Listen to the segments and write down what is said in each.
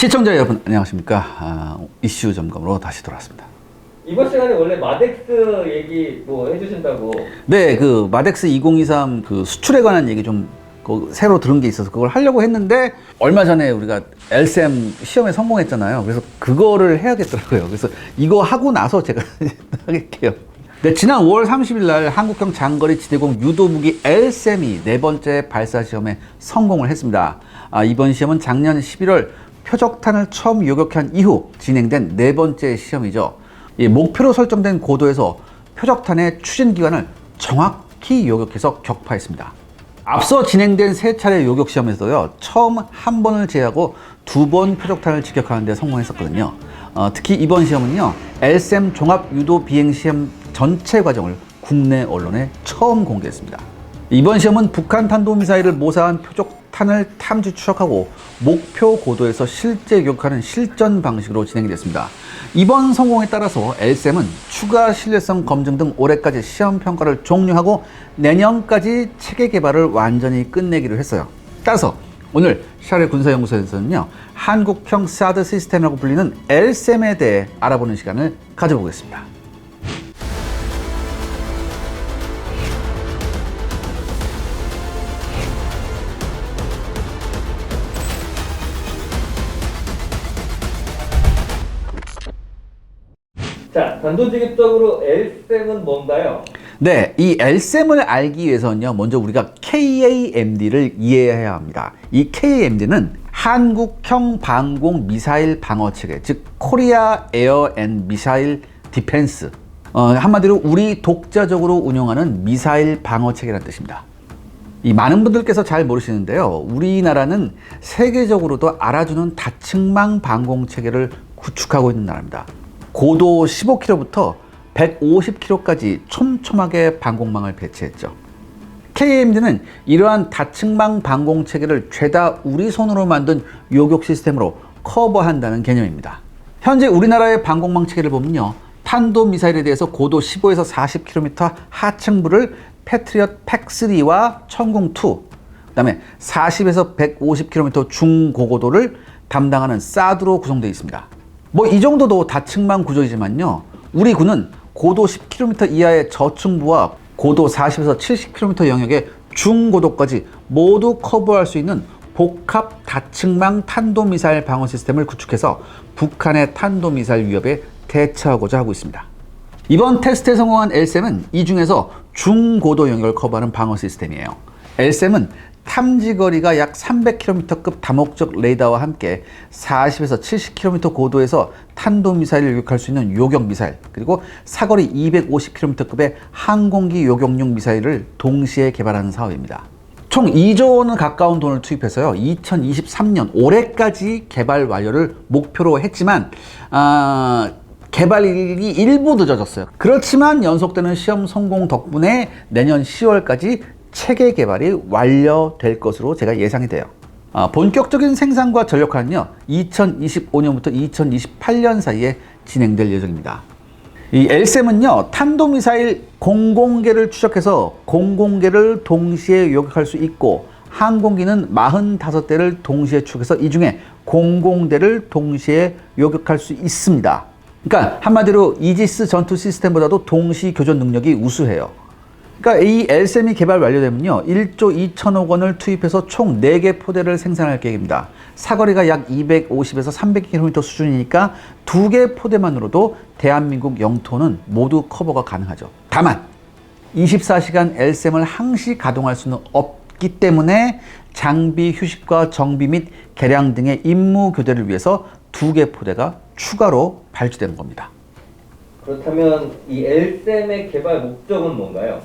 시청자 여러분 안녕하십니까. 이슈 점검으로 다시 돌아왔습니다. 이번 시간에 원래 마덱스 얘기 뭐 해주신다고. 네, 그 마덱스 2023 그 수출에 관한 얘기 좀 새로 들은 게 있어서 그걸 하려고 했는데 얼마 전에 우리가 LSM 시험에 성공했잖아요. 그래서 그거를 해야겠더라고요. 그래서 이거 하고 나서 제가 하겠게요. 네, 지난 5월 30일 날 한국형 장거리 지대공 유도무기 LSM이 네 번째 발사 시험에 성공을 했습니다. 이번 시험은 작년 11월 표적탄을 처음 요격한 이후 진행된 네 번째 시험이죠. 이 목표로 설정된 고도에서 표적탄의 추진 기간을 정확히 요격해서 격파했습니다. 앞서 진행된 세 차례 요격 시험에서요, 처음 한 번을 제외하고 두 번 표적탄을 직격하는 데 성공했었거든요. 특히 이번 시험은요, LSM 종합 유도 비행 시험 전체 과정을 국내 언론에 처음 공개했습니다. 이번 시험은 북한 탄도미사일을 모사한 표적탄을 탐지 추적하고 목표 고도에서 실제 요격하는 실전 방식으로 진행이 됐습니다. 이번 성공에 따라서 LSM은 추가 신뢰성 검증 등 올해까지 시험 평가를 종료하고 내년까지 체계 개발을 완전히 끝내기로 했어요. 따라서 오늘 샤레 군사연구소에서는요, 한국형 사드 시스템이라고 불리는 LSM에 대해 알아보는 시간을 가져보겠습니다. 자, 단도직입적으로 LSM은 뭔가요? 네, 이 LSM을 알기 위해서는요, 먼저 우리가 KAMD를 이해해야 합니다. 이 KAMD는 한국형 방공 미사일 방어 체계, 즉 코리아 에어 앤 미사일 디펜스, 한마디로 우리 독자적으로 운영하는 미사일 방어 체계라는 뜻입니다. 이 많은 분들께서 잘 모르시는데요, 우리나라는 세계적으로도 알아주는 다층망 방공 체계를 구축하고 있는 나라입니다. 고도 15km부터 150km까지 촘촘하게 방공망을 배치했죠. KAMD는 이러한 다층망 방공 체계를 죄다 우리 손으로 만든 요격 시스템으로 커버한다는 개념입니다. 현재 우리나라의 방공망 체계를 보면요, 탄도미사일에 대해서 고도 15에서 40km 하층부를 패트리엇 팩3와 천궁2, 그 다음에 40에서 150km 중고고도를 담당하는 사드로 구성되어 있습니다. 뭐 이 정도도 다층망 구조이지만요, 우리 군은 고도 10km 이하의 저층부와 고도 40에서 70km 영역의 중고도까지 모두 커버할 수 있는 복합 다층망 탄도미사일 방어 시스템을 구축해서 북한의 탄도미사일 위협에 대처하고자 하고 있습니다. 이번 테스트에 성공한 LSM은 이 중에서 중고도 영역을 커버하는 방어 시스템이에요. LSM은 탐지거리가 약 300km급 다목적 레이더와 함께 40에서 70km 고도에서 탄도미사일을 요격할 수 있는 요격미사일, 그리고 사거리 250km급의 항공기 요격용 미사일을 동시에 개발하는 사업입니다. 총 2조 원은 가까운 돈을 투입해서요, 2023년 올해까지 개발 완료를 목표로 했지만 개발이 일부 늦어졌어요. 그렇지만 연속되는 시험 성공 덕분에 내년 10월까지 체계 개발이 완료될 것으로 제가 예상이 돼요. 본격적인 생산과 전력화는요, 2025년부터 2028년 사이에 진행될 예정입니다. 이 LSM은요, 탄도미사일 00개를 추적해서 00개를 동시에 요격할 수 있고, 항공기는 45대를 동시에 추격해서 이 중에 00대를 동시에 요격할 수 있습니다. 그러니까 한마디로 이지스 전투 시스템보다도 동시 교전 능력이 우수해요. 그러니까 이 LSM이 개발 완료되면요, 1조 2천억 원을 투입해서 총 4개 포대를 생산할 계획입니다. 사거리가 약 250에서 300km 수준이니까 2개 포대만으로도 대한민국 영토는 모두 커버가 가능하죠. 다만 24시간 LSM을 항시 가동할 수는 없기 때문에 장비 휴식과 정비 및 개량 등의 임무 교대를 위해서 2개 포대가 추가로 발주되는 겁니다. 그렇다면 이 LSM의 개발 목적은 뭔가요?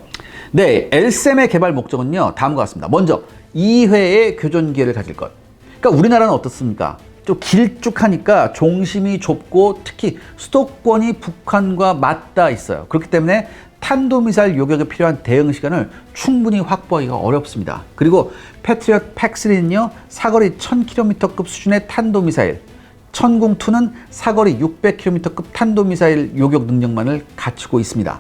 네, LSM의 개발 목적은요, 다음과 같습니다. 먼저 2회의 교전 기회를 가질 것. 그러니까 우리나라는 어떻습니까? 좀 길쭉하니까 종심이 좁고 특히 수도권이 북한과 맞닿아 있어요. 그렇기 때문에 탄도미사일 요격에 필요한 대응 시간을 충분히 확보하기가 어렵습니다. 그리고 패트리엇 팩3는요, 사거리 1000km급 수준의 탄도미사일, 천궁2는 사거리 600km급 탄도미사일 요격 능력만을 갖추고 있습니다.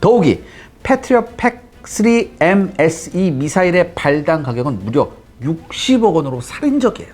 더욱이 패트리엇 팩3 MSE 미사일의 발당 가격은 무려 60억 원으로 살인적이에요.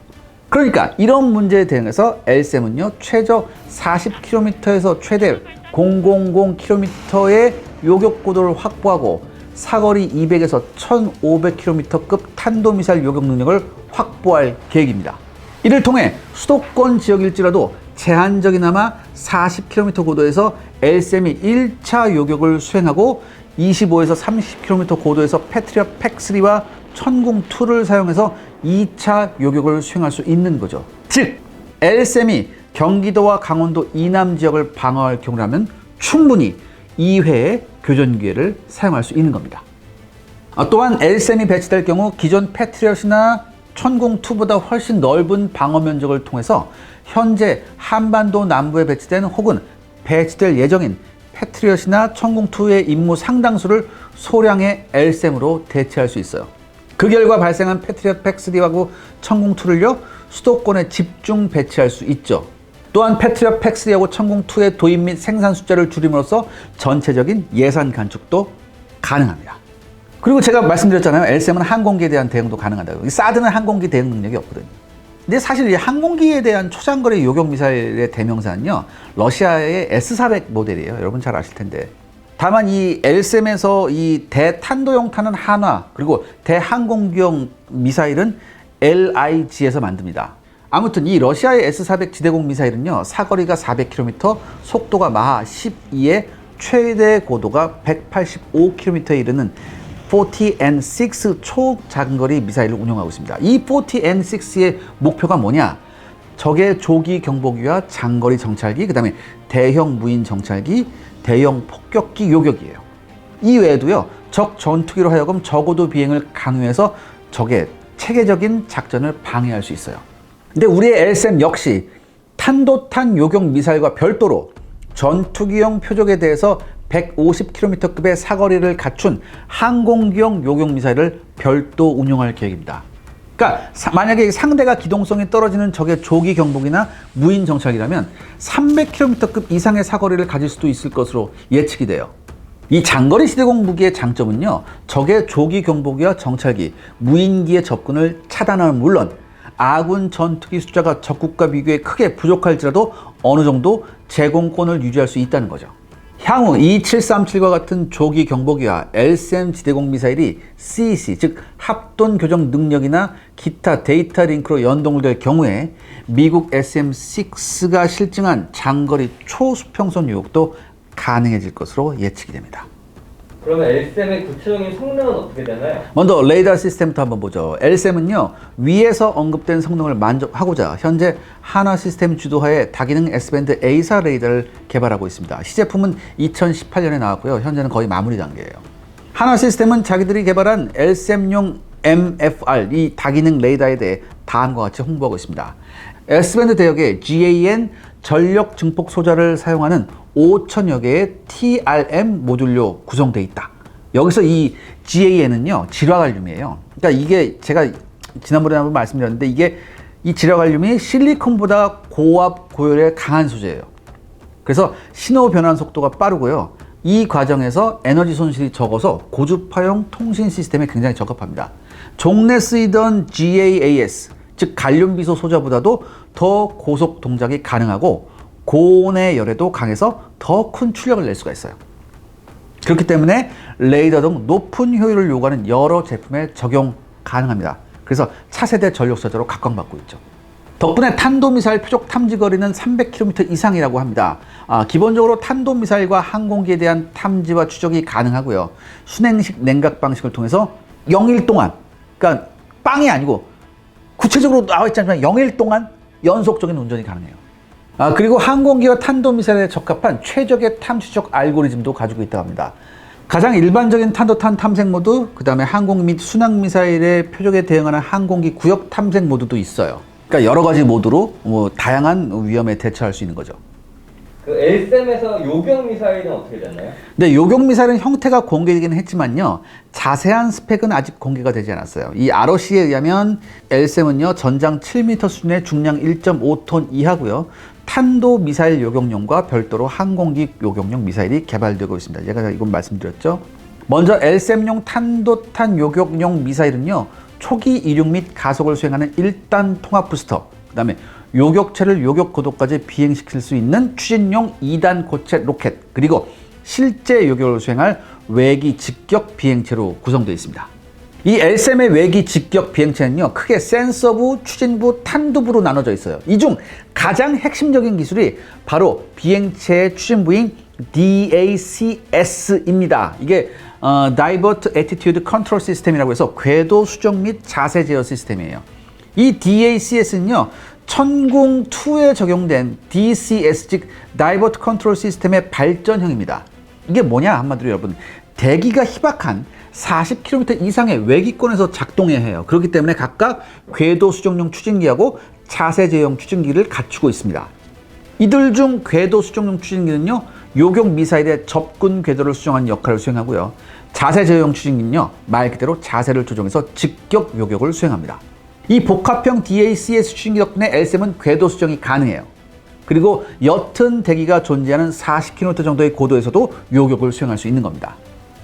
그러니까 이런 문제에 대응해서 LSM은요 최저 40km에서 최대 000km의 요격 고도를 확보하고 사거리 200에서 1500km급 탄도미사일 요격 능력을 확보할 계획입니다. 이를 통해 수도권 지역일지라도 제한적이나마 40km 고도에서 LSM이 1차 요격을 수행하고 25에서 30km 고도에서 패트리엇 팩3와 천궁2를 사용해서 2차 요격을 수행할 수 있는 거죠. 즉, LSM이 경기도와 강원도 이남 지역을 방어할 경우라면 충분히 2회의 교전 기회를 사용할 수 있는 겁니다. 또한 LSM이 배치될 경우 기존 패트리엇이나 천궁2보다 훨씬 넓은 방어 면적을 통해서 현재 한반도 남부에 배치된 혹은 배치될 예정인 패트리엇이나 천궁2의 임무 상당수를 소량의 LSM으로 대체할 수 있어요. 그 결과 발생한 패트리엇 팩3하고 천궁2를요 수도권에 집중 배치할 수 있죠. 또한 패트리엇 팩3하고 천궁2의 도입 및 생산 숫자를 줄임으로써 전체적인 예산 간축도 가능합니다. 그리고 제가 말씀드렸잖아요. LSM은 항공기에 대한 대응도 가능하다고. 사드는 항공기 대응 능력이 없거든요. 근데 사실 이 항공기에 대한 초장거리 요격 미사일의 대명사는요 러시아의 S-400 모델이에요. 여러분 잘 아실 텐데. 다만 이 LSM에서 이 대탄도용 탄은 한화, 그리고 대항공기용 미사일은 LIG에서 만듭니다. 아무튼 이 러시아의 S-400 지대공 미사일은요 사거리가 400km, 속도가 마하 12에 최대 고도가 185km에 이르는 40N6 초장거리 미사일을 운용하고 있습니다. 이 40N6의 목표가 뭐냐? 적의 조기 경보기와 장거리 정찰기, 그 다음에 대형 무인 정찰기, 대형 폭격기 요격이에요. 이 외에도요 적 전투기로 하여금 저고도 비행을 강요해서 적의 체계적인 작전을 방해할 수 있어요. 근데 우리의 LSM 역시 탄도탄 요격 미사일과 별도로 전투기용 표적에 대해서 150km급의 사거리를 갖춘 항공기용 요격 미사일을 별도 운용할 계획입니다. 그러니까 만약에 상대가 기동성이 떨어지는 적의 조기 경보기나 무인 정찰기라면 300km급 이상의 사거리를 가질 수도 있을 것으로 예측이 돼요. 이 장거리 시대공 무기의 장점은요 적의 조기 경보기와 정찰기, 무인기의 접근을 차단하는 물론 아군 전투기 숫자가 적국과 비교해 크게 부족할지라도 어느 정도 제공권을 유지할 수 있다는 거죠. 향후 2737과 같은 조기 경보기와 LSM 지대공 미사일이 CEC, 즉 합동 교정 능력이나 기타 데이터 링크로 연동을 될 경우에 미국 SM-6가 실증한 장거리 초수평선 요격도 가능해질 것으로 예측이 됩니다. 그러면 LSM의 구체적인 성능은 어떻게 되나요? 먼저 레이더 시스템부터 한번 보죠. LSM은요 위에서 언급된 성능을 만족하고자 현재 한화 시스템 주도하에 다기능 S밴드 A사 레이더를 개발하고 있습니다. 시제품은 2018년에 나왔고요. 현재는 거의 마무리 단계예요. 한화 시스템은 자기들이 개발한 LSM용 MFR 이 다기능 레이더에 대해 다음과 같이 홍보하고 있습니다. S밴드 대역에 GAN 전력 증폭 소자를 사용하는 5천여 개의 TRM 모듈로 구성되어 있다. 여기서 이 GAN은요 질화갈륨이에요. 그러니까 이게 제가 지난번에 한번 말씀드렸는데 이게 이 질화갈륨이 실리콘보다 고압 고열에 강한 소재예요. 그래서 신호 변환 속도가 빠르고요. 이 과정에서 에너지 손실이 적어서 고주파용 통신 시스템에 굉장히 적합합니다. 종래 쓰이던 GAAS 즉 갈륨 비소 소자보다도 더 고속 동작이 가능하고 고온의 열에도 강해서 더 큰 출력을 낼 수가 있어요. 그렇기 때문에 레이더 등 높은 효율을 요구하는 여러 제품에 적용 가능합니다. 그래서 차세대 전력소자로 각광받고 있죠. 덕분에 탄도미사일 표적 탐지 거리는 300km 이상이라고 합니다. 기본적으로 탄도미사일과 항공기에 대한 탐지와 추적이 가능하고요. 순행식 냉각 방식을 통해서 0일 동안, 그러니까 빵이 아니고 구체적으로 나와 있지 않지만 0일 동안 연속적인 운전이 가능해요. 그리고 항공기와 탄도미사일에 적합한 최적의 탐지적 알고리즘도 가지고 있다고 합니다. 가장 일반적인 탄도탄 탐색 모드, 그 다음에 항공 및 순항미사일의 표적에 대응하는 항공기 구역 탐색 모드도 있어요. 그러니까 여러 가지 모드로 다양한 위험에 대처할 수 있는 거죠. 그 LSM에서 요격 미사일은 어떻게 되나요? 네, 요격 미사일은 형태가 공개되긴 했지만요. 자세한 스펙은 아직 공개가 되지 않았어요. 이 ROC에 의하면 LSM은요. 전장 7m 수준의 중량 1.5톤 이하고요. 탄도 미사일 요격용과 별도로 항공기 요격용 미사일이 개발되고 있습니다. 제가 이건 말씀드렸죠. 먼저 LSM용 탄도탄 요격용 미사일은요. 초기 이륙 및 가속을 수행하는 1단 통합 부스터, 그다음에 요격체를 요격 고도까지 비행시킬 수 있는 추진용 2단 고체 로켓, 그리고 실제 요격을 수행할 외기 직격 비행체로 구성되어 있습니다. 이 LSM의 외기 직격 비행체는요, 크게 센서부, 추진부, 탄두부로 나눠져 있어요. 이 중 가장 핵심적인 기술이 바로 비행체의 추진부인 DACS입니다. 이게 Divert Attitude Control System이라고 해서 궤도 수정 및 자세 제어 시스템이에요. 이 DACS는요, 천궁2에 적용된 DCS, 즉 Divert Control 시스템의 발전형입니다. 이게 뭐냐, 한마디로 여러분, 대기가 희박한 40km 이상의 외기권에서 작동해야 해요. 그렇기 때문에 각각 궤도 수정용 추진기하고 자세 제어용 추진기를 갖추고 있습니다. 이들 중 궤도 수정용 추진기는요, 요격 미사일의 접근 궤도를 수정하는 역할을 수행하고요, 자세 제어용 추진기는요, 말 그대로 자세를 조정해서 직격 요격을 수행합니다. 이 복합형 DACS 추진기 덕분에 LSM은 궤도 수정이 가능해요. 그리고 옅은 대기가 존재하는 40km 정도의 고도에서도 요격을 수행할 수 있는 겁니다.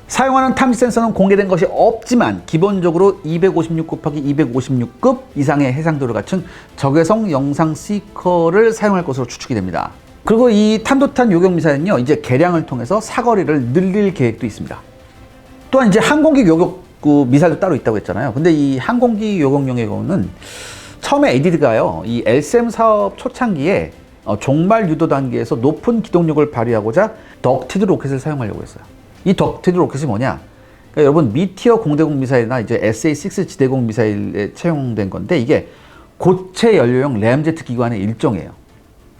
사용하는 탐지 센서는 공개된 것이 없지만 기본적으로 256/256급 이상의 해상도를 갖춘 적외선 영상 시커를 사용할 것으로 추측이 됩니다. 그리고 이 탄도탄 요격 미사일은요, 이제 개량을 통해서 사거리를 늘릴 계획도 있습니다. 또한 이제 항공기 요격 미사일도 따로 있다고 했잖아요. 근데 이 항공기 요격용의 경우는 처음에 에디드가요, 이 LSM 사업 초창기에 종말 유도 단계에서 높은 기동력을 발휘하고자 덕티드 로켓을 사용하려고 했어요. 이 덕티드 로켓이 뭐냐? 그러니까 여러분, 미티어 공대공 미사일이나 이제 SA6 지대공 미사일에 채용된 건데, 이게 고체 연료용 램제트 기관의 일종이에요.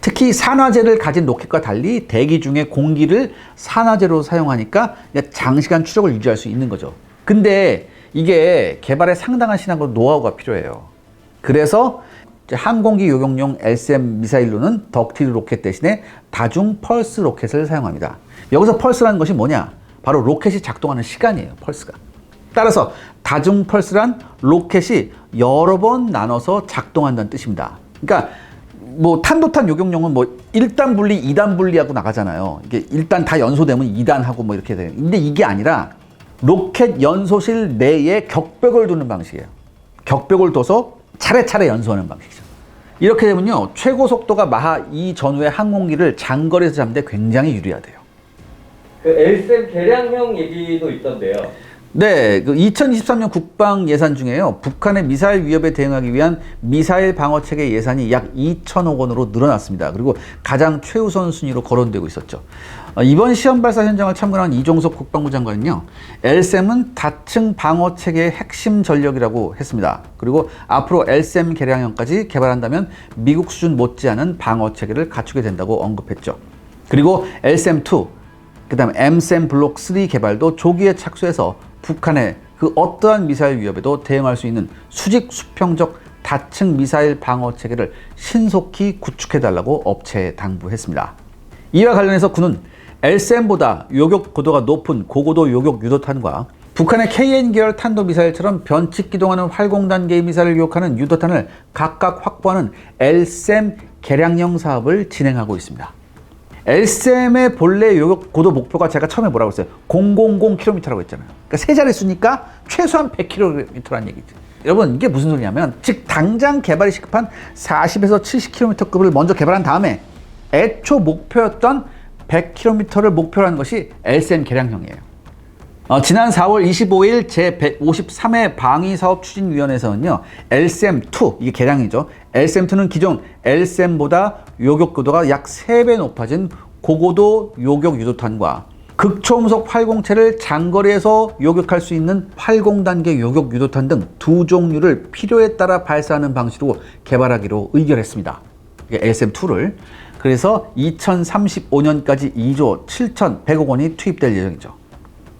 특히 산화제를 가진 로켓과 달리 대기 중에 공기를 산화제로 사용하니까 장시간 추력을 유지할 수 있는 거죠. 근데 이게 개발에 상당한 시간과 노하우가 필요해요. 그래서 항공기 요격용 LSM 미사일로는 덕티드 로켓 대신에 다중 펄스 로켓을 사용합니다. 여기서 펄스라는 것이 뭐냐? 바로 로켓이 작동하는 시간이에요, 펄스가. 따라서 다중 펄스란 로켓이 여러 번 나눠서 작동한다는 뜻입니다. 그러니까 뭐 탄도탄 요격용은 뭐 1단 분리, 2단 분리하고 나가잖아요. 이게 1단 다 연소되면 2단 하고 뭐 이렇게 돼요. 근데 이게 아니라 로켓 연소실 내에 격벽을 두는 방식이에요. 격벽을 둬서 차례차례 연소하는 방식이죠. 이렇게 되면요, 최고 속도가 마하 2 전후의 항공기를 장거리에서 잡는데 굉장히 유리하대요. 그 LSM 개량형 얘기도 있던데요. 네, 그 2023년 국방 예산 중에요, 북한의 미사일 위협에 대응하기 위한 미사일 방어 체계 예산이 약 2천억 원으로 늘어났습니다. 그리고 가장 최우선 순위로 거론되고 있었죠. 이번 시험 발사 현장을 참관한 이종석 국방부 장관은요, LSM은 다층 방어 체계의 핵심 전력이라고 했습니다. 그리고 앞으로 LSM 개량형까지 개발한다면 미국 수준 못지않은 방어 체계를 갖추게 된다고 언급했죠. 그리고 LSM2, 그다음에 MSM 블록 3 개발도 조기에 착수해서 북한의 그 어떠한 미사일 위협에도 대응할 수 있는 수직 수평적 다층 미사일 방어 체계를 신속히 구축해달라고 업체에 당부했습니다. 이와 관련해서 군은 LSM보다 요격 고도가 높은 고고도 요격 유도탄과 북한의 KN 계열 탄도미사일처럼 변칙 기동하는 활공단계의 미사일을 요격하는 유도탄을 각각 확보하는 LSM 개량형 사업을 진행하고 있습니다. LSM의 본래 요격 고도 목표가 제가 처음에 뭐라고 했어요? 000km라고 했잖아요. 그러니까 세 자릿수니까 최소한 100km라는 얘기죠. 여러분, 이게 무슨 소리냐면, 즉 당장 개발이 시급한 40에서 70km급을 먼저 개발한 다음에 애초 목표였던 100km를 목표로 하는 것이 LSM 개량형이에요. 지난 4월 25일 제153회 방위사업추진위원회에서는요, LSM2, 이게 개량이죠. LSM2는 기존 LSM보다 요격고도가 약 3배 높아진 고고도 요격 유도탄과 극초음속 활공체를 장거리에서 요격할 수 있는 활공단계 요격 유도탄 등 두 종류를 필요에 따라 발사하는 방식으로 개발하기로 의결했습니다. LSM2를. 그래서 2035년까지 2조 7,100억 원이 투입될 예정이죠.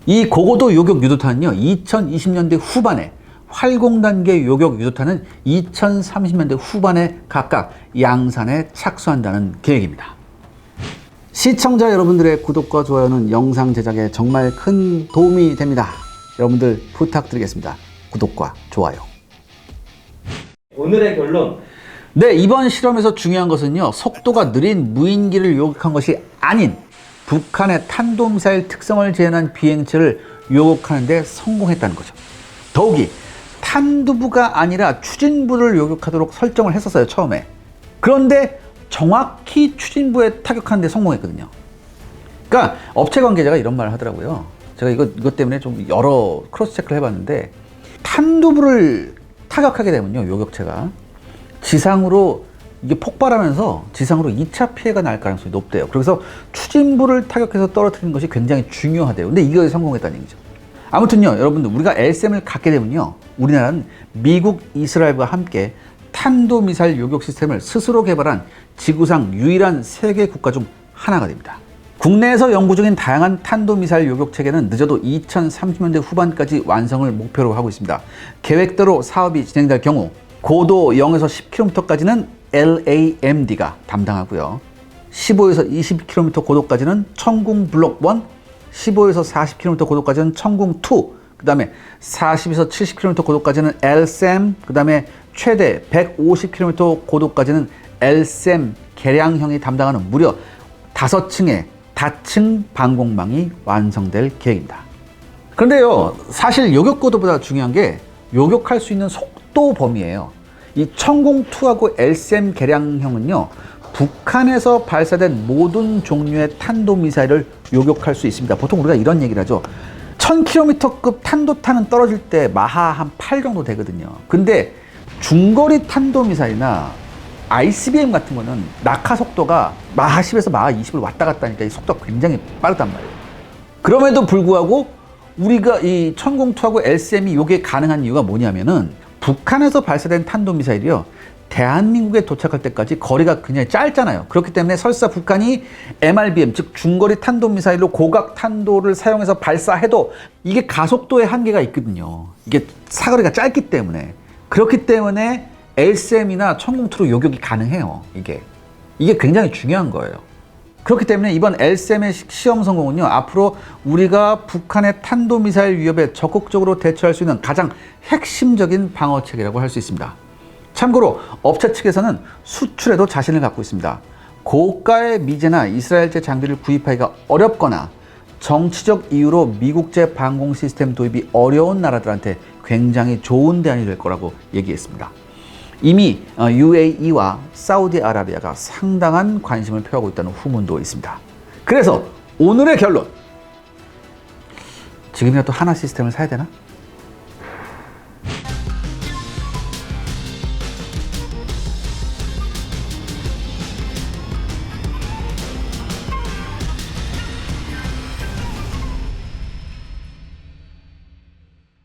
이 고고도 요격 유도탄은요, 2020년대 후반에, 활공단계 요격 유도탄은 2030년대 후반에 각각 양산에 착수한다는 계획입니다. 시청자 여러분들의 구독과 좋아요는 영상 제작에 정말 큰 도움이 됩니다. 여러분들 부탁드리겠습니다. 구독과 좋아요. 오늘의 결론. 네, 이번 실험에서 중요한 것은요, 속도가 느린 무인기를 요격한 것이 아닌 북한의 탄도미사일 특성을 재현한 비행체를 요격하는 데 성공했다는 거죠. 더욱이 탄두부가 아니라 추진부를 요격하도록 설정을 했었어요, 처음에. 그런데 정확히 추진부에 타격하는 데 성공했거든요. 그러니까 업체 관계자가 이런 말을 하더라고요. 제가 이것 때문에 좀 여러 크로스 체크를 해봤는데, 탄두부를 타격하게 되면요, 요격체가 지상으로 이게 폭발하면서 지상으로 2차 피해가 날 가능성이 높대요. 그래서 추진부를 타격해서 떨어뜨리는 것이 굉장히 중요하대요. 근데 이거에 성공했다는 얘기죠. 아무튼요, 여러분들, 우리가 LSM을 갖게 되면요, 우리나라는 미국, 이스라엘과 함께 탄도미사일 요격 시스템을 스스로 개발한 지구상 유일한 세계 국가 중 하나가 됩니다. 국내에서 연구 중인 다양한 탄도미사일 요격 체계는 늦어도 2030년대 후반까지 완성을 목표로 하고 있습니다. 계획대로 사업이 진행될 경우 고도 0에서 10km까지는 LAMD가 담당하고요. 15에서 20km 고도까지는 천궁 블록 1, 15에서 40km 고도까지는 천궁 2, 그 다음에 40에서 70km 고도까지는 LSAM, 그 다음에 최대 150km 고도까지는 LSAM 개량형이 담당하는 무려 5층의 다층 방공망이 완성될 계획입니다. 그런데요, 사실 요격고도보다 중요한 게 요격할 수 있는 속도 범위예요. 이 천궁2하고 LSAM 개량형은요, 북한에서 발사된 모든 종류의 탄도미사일을 요격할 수 있습니다. 보통 우리가 이런 얘기를 하죠. 1000km급 탄도탄은 떨어질 때 마하 한 8 정도 되거든요. 근데 중거리 탄도미사일이나 ICBM 같은 거는 낙하 속도가 마하 10에서 마하 20을 왔다 갔다 하니까 이 속도가 굉장히 빠르단 말이에요. 그럼에도 불구하고 우리가 이 천궁2하고 LSM이 요게 가능한 이유가 뭐냐면은, 북한에서 발사된 탄도미사일이요, 대한민국에 도착할 때까지 거리가 굉장히 짧잖아요. 그렇기 때문에 설사 북한이 MRBM, 즉 중거리 탄도미사일로 고각 탄도를 사용해서 발사해도 이게 가속도에 한계가 있거든요. 이게 사거리가 짧기 때문에. 그렇기 때문에 LSM이나 천궁2로 요격이 가능해요. 이게 굉장히 중요한 거예요. 그렇기 때문에 이번 LSM의 시험 성공은요, 앞으로 우리가 북한의 탄도미사일 위협에 적극적으로 대처할 수 있는 가장 핵심적인 방어 체계라고 할 수 있습니다. 참고로 업체 측에서는 수출에도 자신을 갖고 있습니다. 고가의 미제나 이스라엘제 장비를 구입하기가 어렵거나 정치적 이유로 미국제 방공 시스템 도입이 어려운 나라들한테 굉장히 좋은 대안이 될 거라고 얘기했습니다. 이미 UAE와 사우디아라비아가 상당한 관심을 표하고 있다는 후문도 있습니다. 그래서 오늘의 결론, 지금이라도 하나 시스템을 사야 되나?